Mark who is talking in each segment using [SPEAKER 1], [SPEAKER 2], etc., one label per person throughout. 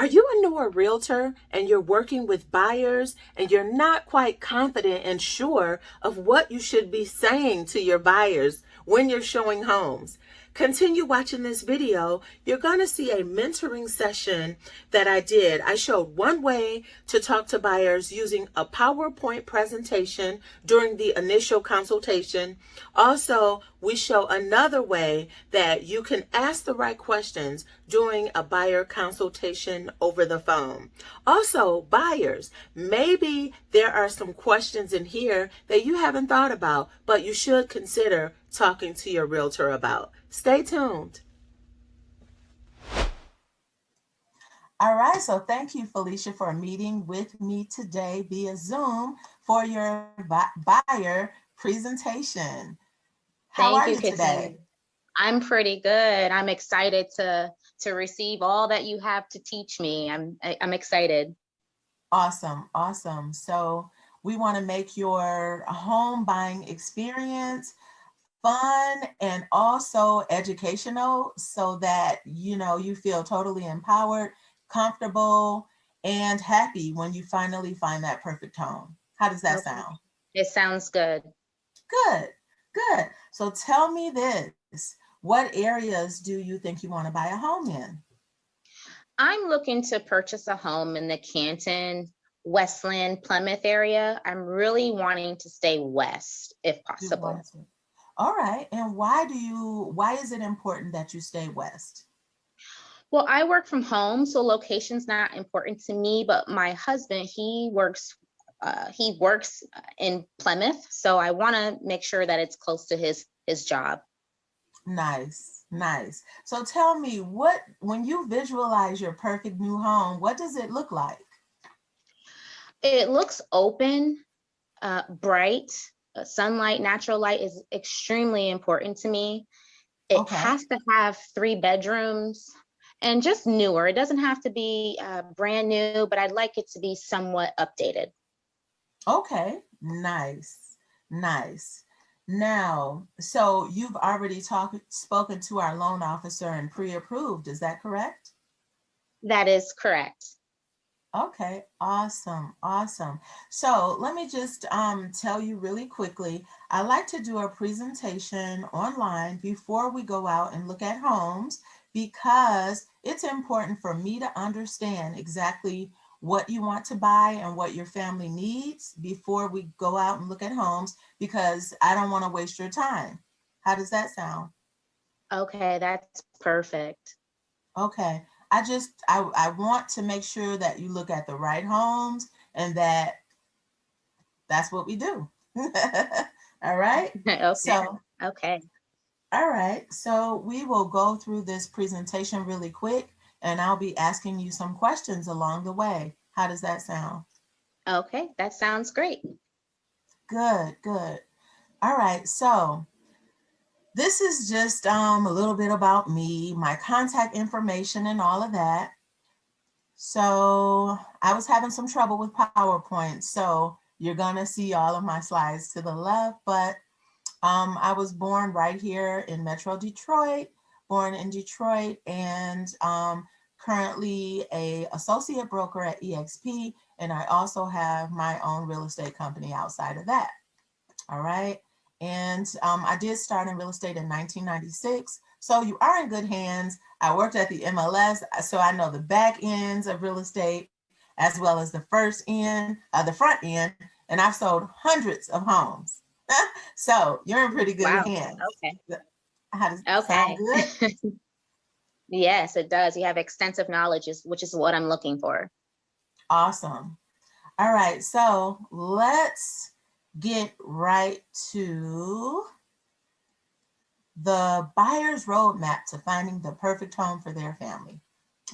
[SPEAKER 1] Are you a newer realtor and you're working with buyers and you're not quite confident and sure of what you should be saying to your buyers when you're showing homes? Continue watching this video. You're going to see a mentoring session that I did. I showed one way to talk to buyers using a PowerPoint presentation during the initial consultation. Also, we show another way that you can ask the right questions during a buyer consultation over the phone. Also, buyers, maybe there are some questions in here that you haven't thought about, but you should consider talking to your realtor about. Stay tuned.
[SPEAKER 2] All right, so thank you, Felicia, for meeting with me today via Zoom for your buyer presentation. How
[SPEAKER 3] Thank
[SPEAKER 2] are
[SPEAKER 3] you,
[SPEAKER 2] you
[SPEAKER 3] Katina.
[SPEAKER 2] today?
[SPEAKER 3] I'm pretty good. I'm excited to receive all that you have to teach me. I'm excited.
[SPEAKER 2] Awesome, awesome. So we want to make your home buying experience fun and also educational so that you feel totally empowered, comfortable, and happy when you finally find that perfect home. How does that
[SPEAKER 3] Okay.
[SPEAKER 2] sound?
[SPEAKER 3] It sounds good.
[SPEAKER 2] Good, good. So tell me this, what areas do you think you want to buy a home in?
[SPEAKER 3] I'm looking to purchase a home in the Canton, Westland, Plymouth area. I'm really wanting to stay west if
[SPEAKER 2] You
[SPEAKER 3] possible.
[SPEAKER 2] want to. All right. And why is it important that you stay west?
[SPEAKER 3] Well, I work from home, so location's not important to me, but my husband, he works in Plymouth, so I want to make sure that it's close to his job.
[SPEAKER 2] Nice, nice. So tell me, when you visualize your perfect new home, what does it look like?
[SPEAKER 3] It looks open, bright. Sunlight, natural light is extremely important to me. It
[SPEAKER 2] Okay,
[SPEAKER 3] has to have 3 bedrooms and just newer. It doesn't have to be brand new, but I'd like it to be somewhat updated.
[SPEAKER 2] okay, nice, nice. Now, so you've already spoken to our loan officer and pre-approved, is that correct?
[SPEAKER 3] That is correct.
[SPEAKER 2] Okay, awesome, awesome. So let me just tell you really quickly, I like to do a presentation online before we go out and look at homes because it's important for me to understand exactly what you want to buy and what your family needs before we go out and look at homes because I don't want to waste your time. How does that sound?
[SPEAKER 3] Okay, that's perfect.
[SPEAKER 2] Okay. I want to make sure that you look at the right homes and that's what we do. All right.
[SPEAKER 3] Okay.
[SPEAKER 2] So,
[SPEAKER 3] Okay.
[SPEAKER 2] all right. So we will go through this presentation really quick and I'll be asking you some questions along the way. How does that sound?
[SPEAKER 3] Okay, that sounds great.
[SPEAKER 2] Good, good. All right. So this is just a little bit about me, my contact information and all of that. So I was having some trouble with PowerPoint. So you're going to see all of my slides to the left, but I was born right here in Metro Detroit, born in Detroit, and currently a associate broker at EXP. And I also have my own real estate company outside of that. All right. And I did start in real estate in 1996. So you are in good hands. I worked at the MLS, so I know the back ends of real estate as well as the front end, and I've sold hundreds of homes. So you're in pretty good
[SPEAKER 3] Wow.
[SPEAKER 2] hands.
[SPEAKER 3] Okay.
[SPEAKER 2] How does it sound
[SPEAKER 3] Okay.
[SPEAKER 2] good?
[SPEAKER 3] Yes, it does. You have extensive knowledge, which is what I'm looking for.
[SPEAKER 2] Awesome. All right, so let's get right to the buyer's roadmap to finding the perfect home for their family.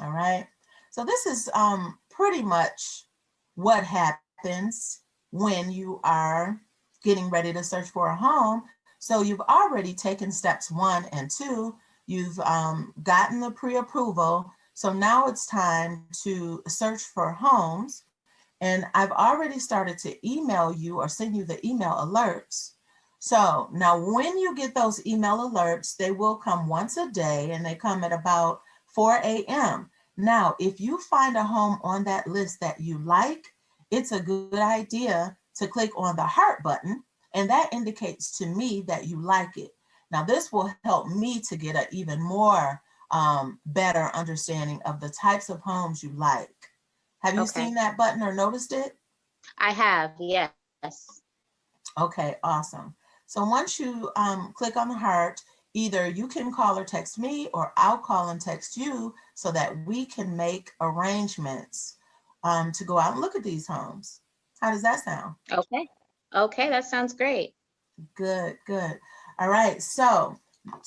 [SPEAKER 2] All right. So this is pretty much what happens when you are getting ready to search for a home. So you've already taken steps 1 and 2. You've gotten the pre-approval. So now it's time to search for homes. And I've already started to email you or send you the email alerts. So now when you get those email alerts, they will come once a day and they come at about 4 a.m. Now, if you find a home on that list that you like, it's a good idea to click on the heart button, and that indicates to me that you like it. Now, this will help me to get an even more better understanding of the types of homes you like. Have you
[SPEAKER 3] Okay.
[SPEAKER 2] seen that button or noticed it?
[SPEAKER 3] I have, yes.
[SPEAKER 2] Okay, awesome. So once you click on the heart, either you can call or text me, or I'll call and text you so that we can make arrangements to go out and look at these homes. How does that sound?
[SPEAKER 3] Okay. Okay, that sounds great.
[SPEAKER 2] Good, good. All right, so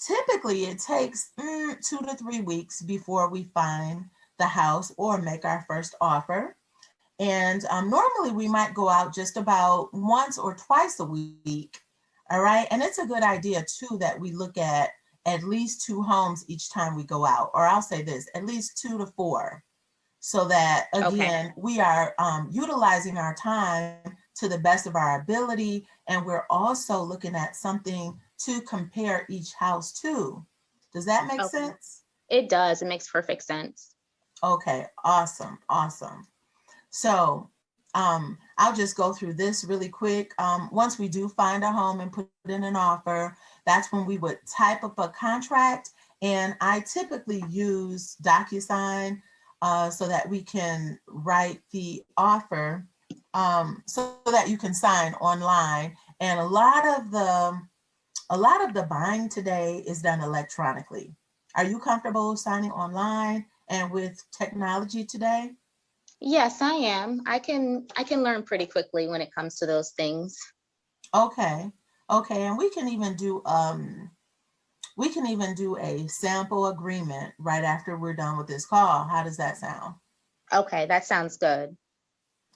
[SPEAKER 2] typically it takes 2 to 3 weeks before we find the house or make our first offer. And normally we might go out just about once or twice a week. All right. And it's a good idea too that we look at least 2 homes each time we go out, or I'll say this, at least 2 to 4, so that
[SPEAKER 3] Okay.
[SPEAKER 2] again, we are utilizing our time to the best of our ability. And we're also looking at something to compare each house to. Does that make
[SPEAKER 3] Okay.
[SPEAKER 2] sense?
[SPEAKER 3] It does. It makes perfect sense.
[SPEAKER 2] Okay, awesome, awesome. So I'll just go through this really quick. Once we do find a home and put in an offer, that's when we would type up a contract. And I typically use DocuSign so that we can write the offer so that you can sign online. And a lot of the buying today is done electronically. Are you comfortable signing online and with technology today?
[SPEAKER 3] Yes, I am. I can learn pretty quickly when it comes to those things.
[SPEAKER 2] Okay. Okay. And we can even do a sample agreement right after we're done with this call. How does that sound?
[SPEAKER 3] Okay, that sounds good.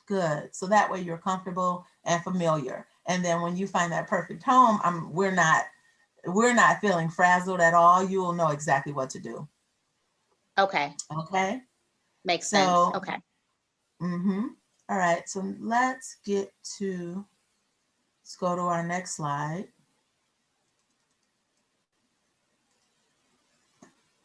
[SPEAKER 2] Good. So that way you're comfortable and familiar. And then when you find that perfect home, we're not feeling frazzled at all. You will know exactly what to do.
[SPEAKER 3] Okay,
[SPEAKER 2] Okay.
[SPEAKER 3] makes sense.
[SPEAKER 2] So,
[SPEAKER 3] Okay.
[SPEAKER 2] all right. So let's go to our next slide.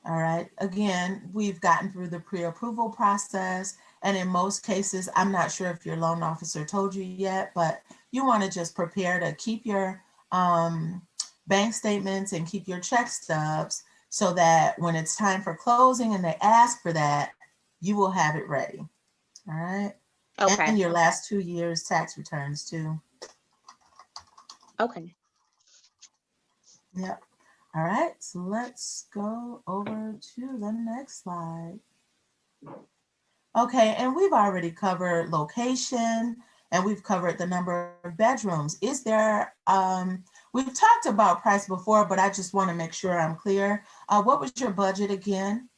[SPEAKER 2] All right. Again, we've gotten through the pre-approval process. And in most cases, I'm not sure if your loan officer told you yet, but you want to just prepare to keep your bank statements and keep your check stubs so that when it's time for closing and they ask for that, you will have it ready. All right.
[SPEAKER 3] Okay.
[SPEAKER 2] And your last 2 years tax returns too.
[SPEAKER 3] Okay.
[SPEAKER 2] Yep. All right. So let's go over to the next slide. Okay, and we've already covered location and we've covered the number of bedrooms. We've talked about price before, but I just want to make sure I'm clear. What was your budget again?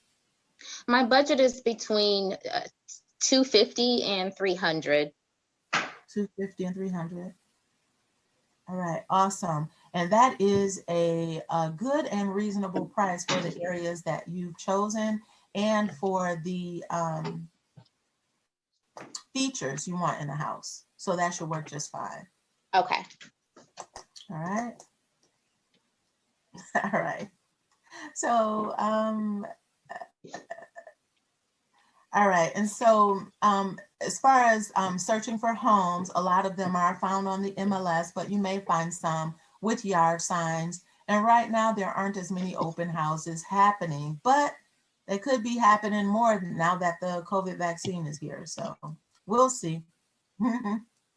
[SPEAKER 3] My budget is between 250 and 300.
[SPEAKER 2] 250 and 300. All right, awesome. And that is a good and reasonable price for the areas that you've chosen and for the features you want in the house. So that should work just fine.
[SPEAKER 3] Okay.
[SPEAKER 2] All right. All right. So, all right. And so, as far as searching for homes, a lot of them are found on the MLS, but you may find some with yard signs. And right now, there aren't as many open houses happening, but they could be happening more now that the COVID vaccine is here. So, we'll see.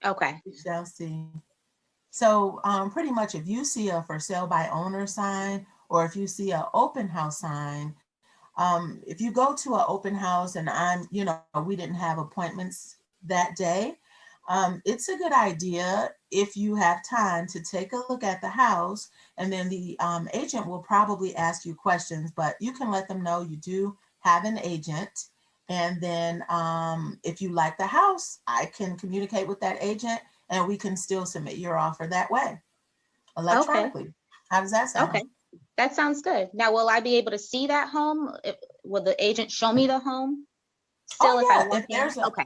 [SPEAKER 3] Okay.
[SPEAKER 2] We shall see. So pretty much if you see a for sale by owner sign, or if you see an open house sign, if you go to an open house and we didn't have appointments that day, it's a good idea if you have time to take a look at the house, and then the agent will probably ask you questions, but you can let them know you do have an agent. And then if you like the house, I can communicate with that agent and we can still submit your offer that way
[SPEAKER 3] Okay.
[SPEAKER 2] electronically. How does that sound?
[SPEAKER 3] Okay. That sounds good. Now, will I be able to see that home? Will the agent show me the home still
[SPEAKER 2] Oh
[SPEAKER 3] if I
[SPEAKER 2] yeah,
[SPEAKER 3] walk in? Okay.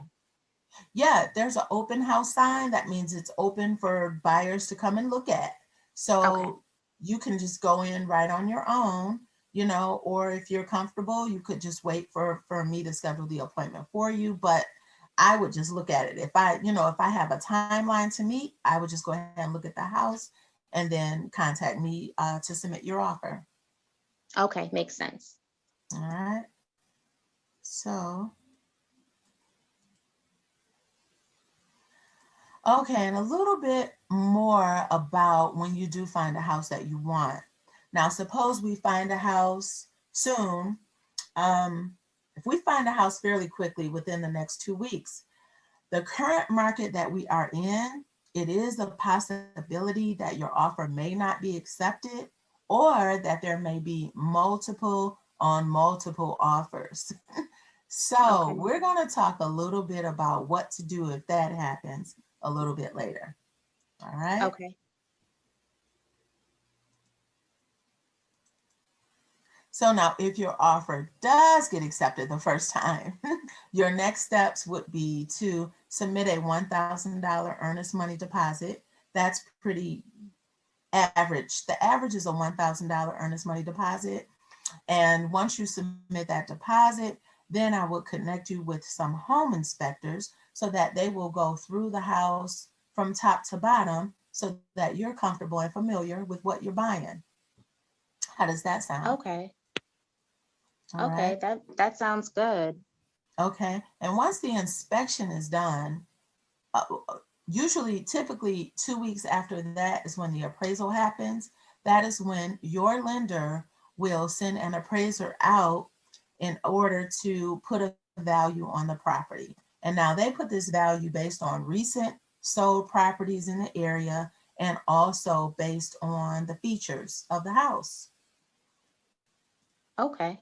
[SPEAKER 2] if there's an open house sign, that means it's open for buyers to come and look at.
[SPEAKER 3] Okay.
[SPEAKER 2] So you can just go in right on your own or if you're comfortable, you could just wait for me to schedule the appointment for you. But I would just look at it. If I have a timeline to meet, I would just go ahead and look at the house and then contact me to submit your offer.
[SPEAKER 3] Okay, makes sense.
[SPEAKER 2] All right. So, okay, and a little bit more about when you do find a house that you want. Now, suppose we find a house soon. If we find a house fairly quickly within the next 2 weeks, the current market that we are in, it is a possibility that your offer may not be accepted or that there may be multiple on multiple offers. So
[SPEAKER 3] Okay.
[SPEAKER 2] we're going to talk a little bit about what to do if that happens a little bit later. All right.
[SPEAKER 3] Okay.
[SPEAKER 2] So now if your offer does get accepted the first time, your next steps would be to submit a $1,000 earnest money deposit. That's pretty average. The average is a $1,000 earnest money deposit. And once you submit that deposit, then I would connect you with some home inspectors so that they will go through the house from top to bottom so that you're comfortable and familiar with what you're buying. How does that sound?
[SPEAKER 3] Okay.
[SPEAKER 2] All
[SPEAKER 3] Okay.
[SPEAKER 2] right.
[SPEAKER 3] That sounds good.
[SPEAKER 2] Okay. And once the inspection is done, uh, typically 2 weeks after that is when the appraisal happens. That is when your lender will send an appraiser out in order to put a value on the property. And now they put this value based on recent sold properties in the area and also based on the features of the house.
[SPEAKER 3] Okay.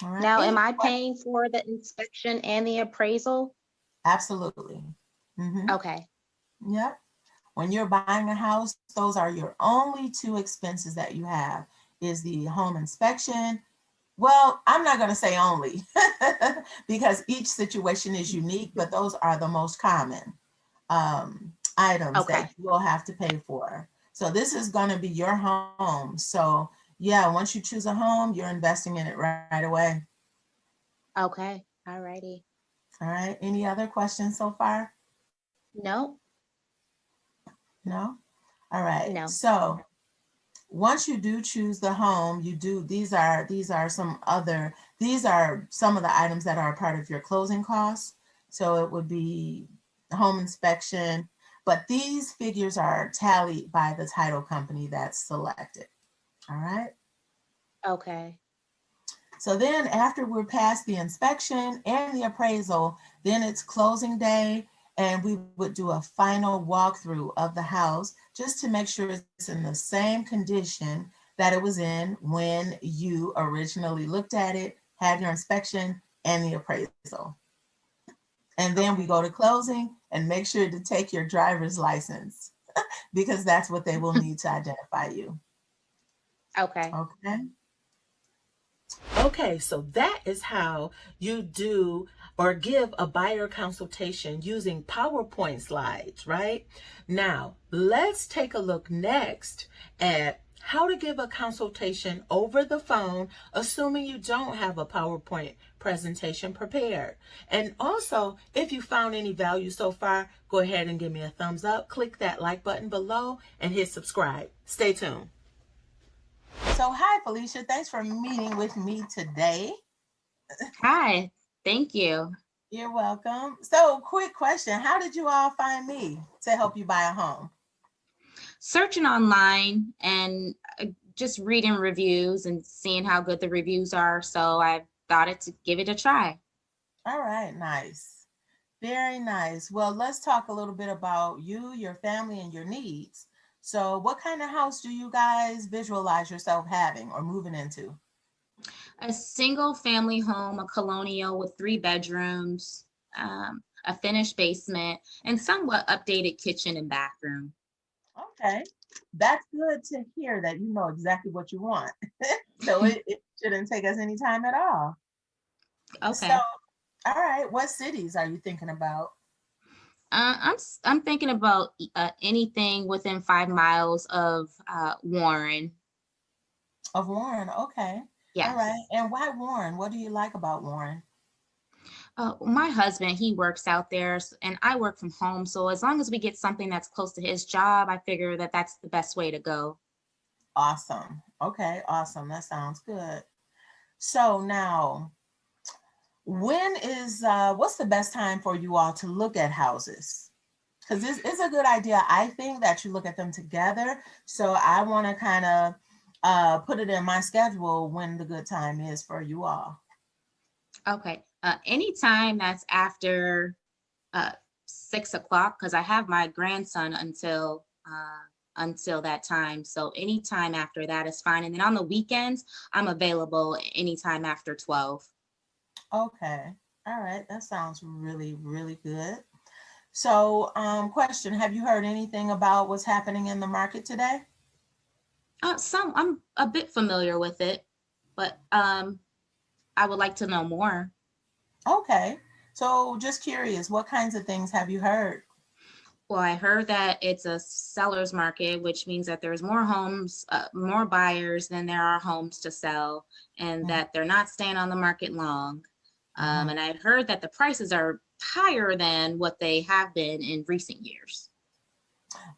[SPEAKER 2] All right.
[SPEAKER 3] Now, am I paying for the inspection and the appraisal?
[SPEAKER 2] Absolutely.
[SPEAKER 3] Okay.
[SPEAKER 2] Yep. When you're buying a house, those are your only two expenses that you have is the home inspection. Well, I'm not going to say only because each situation is unique, but those are the most common items
[SPEAKER 3] Okay.
[SPEAKER 2] that you will have to pay for. So this is going to be your home. So yeah, once you choose a home, you're investing in it right away.
[SPEAKER 3] Okay. All righty.
[SPEAKER 2] All right. Any other questions so far?
[SPEAKER 3] No,
[SPEAKER 2] No? All right.
[SPEAKER 3] no.
[SPEAKER 2] So once you do choose the home, these are some of the items that are a part of your closing costs. So it would be home inspection, but these figures are tallied by the title company that's selected. All right.
[SPEAKER 3] Okay.
[SPEAKER 2] So then after we're past the inspection and the appraisal, then it's closing day and we would do a final walkthrough of the house just to make sure it's in the same condition that it was in when you originally looked at it, had your inspection and the appraisal. And then we go to closing and make sure to take your driver's license because that's what they will need to identify you.
[SPEAKER 3] Okay.
[SPEAKER 2] Okay.
[SPEAKER 1] Okay, so that is how you do or give a buyer consultation using PowerPoint slides, right? Now, let's take a look next at how to give a consultation over the phone, assuming you don't have a PowerPoint presentation prepared. And also, if you found any value so far, go ahead and give me a thumbs up, click that like button below, and hit subscribe. Stay tuned.
[SPEAKER 2] So hi, Felicia. Thanks for meeting with me today.
[SPEAKER 3] Hi. Thank you.
[SPEAKER 2] You're welcome. So quick question. How did you all find me to help you buy a home?
[SPEAKER 3] Searching online and just reading reviews and seeing how good the reviews are. So I thought to give it a try.
[SPEAKER 2] All right, nice. Very nice. Well, let's talk a little bit about you, your family, and your needs. So what kind of house do you guys visualize yourself having or moving into?
[SPEAKER 3] A single family home, a colonial with 3 bedrooms, a finished basement, and somewhat updated kitchen and bathroom.
[SPEAKER 2] Okay, that's good to hear that you know exactly what you want. So it shouldn't take us any time at all. So,
[SPEAKER 3] Okay.
[SPEAKER 2] all right, what cities are you thinking about?
[SPEAKER 3] I'm thinking about anything within 5 miles of Warren.
[SPEAKER 2] Of Warren, okay. All
[SPEAKER 3] Yes.
[SPEAKER 2] right. And why Warren? What do you like about Warren?
[SPEAKER 3] My husband, he works out there and I work from home. So as long as we get something that's close to his job, I figure that that's the best way to go.
[SPEAKER 2] Awesome. Okay, awesome. That sounds good. So now, what's the best time for you all to look at houses? Because it's a good idea, I think, that you look at them together. So I want to kind of put it in my schedule when the good time is for you all.
[SPEAKER 3] Okay. Anytime that's after uh 6 o'clock, because I have my grandson until that time. So anytime after that is fine. And then on the weekends, I'm available anytime after 12.
[SPEAKER 2] Okay. All right. That sounds really, really good. So, question, have you heard anything about what's happening in the market today?
[SPEAKER 3] Some I'm a bit familiar with it, but I would like to know more.
[SPEAKER 2] Okay. So, just curious, what kinds of things have you heard?
[SPEAKER 3] Well, I heard that it's a seller's market, which means that there's more homes, more buyers than there are homes to sell, and that they're not staying on the market long.
[SPEAKER 2] Mm-hmm.
[SPEAKER 3] And I heard that the prices are higher than what they have been in recent years.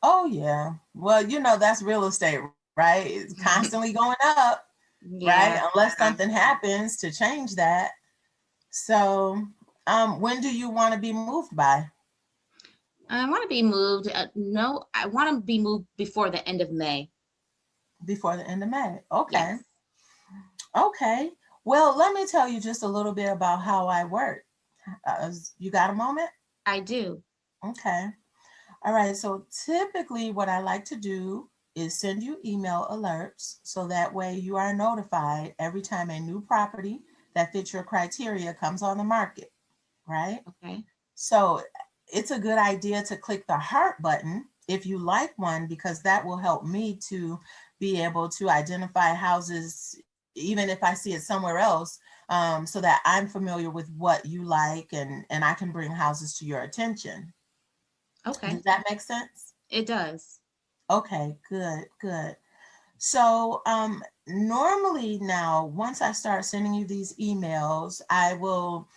[SPEAKER 2] Oh, yeah. Well, that's real estate, right? It's constantly going up, right?
[SPEAKER 3] Yeah.
[SPEAKER 2] Unless something happens to change that. So, when do you want to be moved by?
[SPEAKER 3] I want to be moved. No, I want to be moved before the end of May.
[SPEAKER 2] Before the end of May. Okay.
[SPEAKER 3] Yes,
[SPEAKER 2] Okay. Well, let me tell you just a little bit about how I work. You got a moment?
[SPEAKER 3] I do.
[SPEAKER 2] Okay. All right. So typically, what I like to do is send you email alerts so that way you are notified every time a new property that fits your criteria comes on the market, right?
[SPEAKER 3] Okay.
[SPEAKER 2] So it's a good idea to click the heart button if you like one, because that will help me to be able to identify houses, even if I see it somewhere else, so that I'm familiar with what you like, and I can bring houses to your attention.
[SPEAKER 3] Okay.
[SPEAKER 2] Does that make sense?
[SPEAKER 3] It does.
[SPEAKER 2] Okay, good, good. So, normally now, once I start sending you these emails, I will,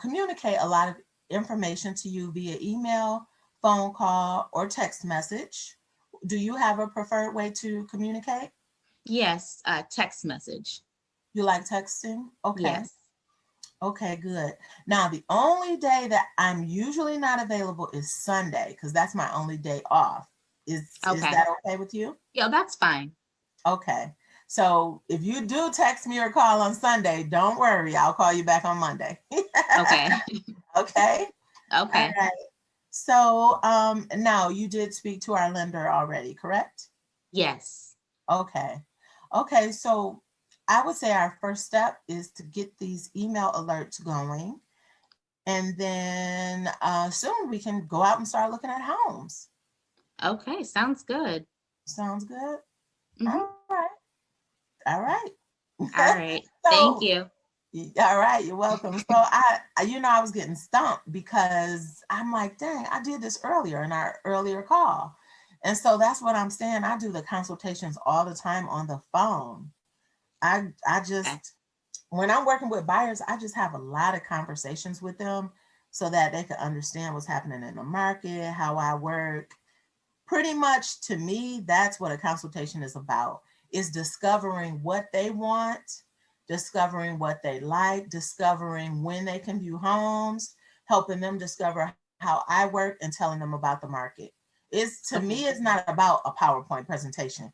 [SPEAKER 2] communicate a lot of information to you via email, phone call, or text message. Do you have a preferred way to communicate?
[SPEAKER 3] Yes, text message.
[SPEAKER 2] You like texting? Okay.
[SPEAKER 3] Yes.
[SPEAKER 2] Okay, good. Now, the only day that I'm usually not available is Sunday, because that's my only day off. Is
[SPEAKER 3] Okay.
[SPEAKER 2] that okay with you?
[SPEAKER 3] Yeah, that's fine.
[SPEAKER 2] Okay. So if you do text me or call on Sunday, don't worry. I'll call you back on Monday.
[SPEAKER 3] Okay.
[SPEAKER 2] Okay. All
[SPEAKER 3] Okay.
[SPEAKER 2] right. So now you did speak to our lender already, correct?
[SPEAKER 3] Yes.
[SPEAKER 2] Okay. Okay. So I would say our first step is to get these email alerts going. And then soon we can go out and start looking at homes.
[SPEAKER 3] Okay. Sounds good.
[SPEAKER 2] Sounds good.
[SPEAKER 3] Hmm.
[SPEAKER 2] All right. All right.
[SPEAKER 3] All right. Thank
[SPEAKER 2] So
[SPEAKER 3] you.
[SPEAKER 2] all right, you're welcome. So I was getting stumped because I'm like, dang, I did this earlier in our earlier call. And so that's what I'm saying. I do the consultations all the time on the phone. I
[SPEAKER 3] Okay.
[SPEAKER 2] just when I'm working with buyers, I just have a lot of conversations with them so that they can understand what's happening in the market, how I work. Pretty much to me, that's what a consultation is about, is discovering what they want, discovering what they like, discovering when they can view homes, helping them discover how I work, and telling them about the market. It's to
[SPEAKER 3] Okay.
[SPEAKER 2] me, it's not about a PowerPoint presentation.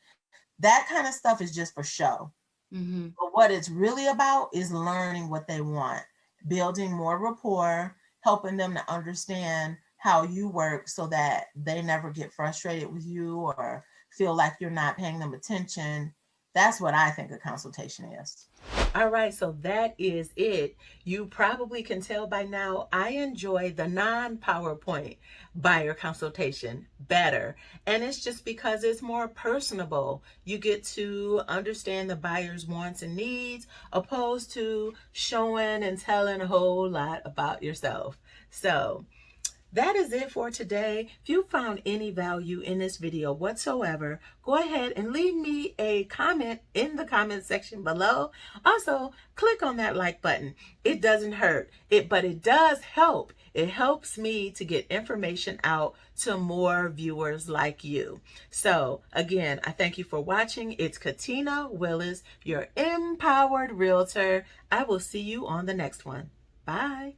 [SPEAKER 2] That kind of stuff is just for show.
[SPEAKER 3] Hmm.
[SPEAKER 2] But what it's really about is learning what they want, building more rapport, helping them to understand how you work so that they never get frustrated with you or feel like you're not paying them attention. That's what I think a consultation is.
[SPEAKER 1] All right, so that is it. You probably can tell by now I enjoy the non PowerPoint buyer consultation better. And it's just because it's more personable. You get to understand the buyer's wants and needs opposed to showing and telling a whole lot about yourself. So, That is it for today. If you found any value in this video whatsoever, go ahead and leave me a comment in the comment section below. Also, click on that like button. It doesn't hurt, but it does help. It helps me to get information out to more viewers like you. So again, I thank you for watching. It's Katina Willis, your empowered realtor. I will see you on the next one. Bye.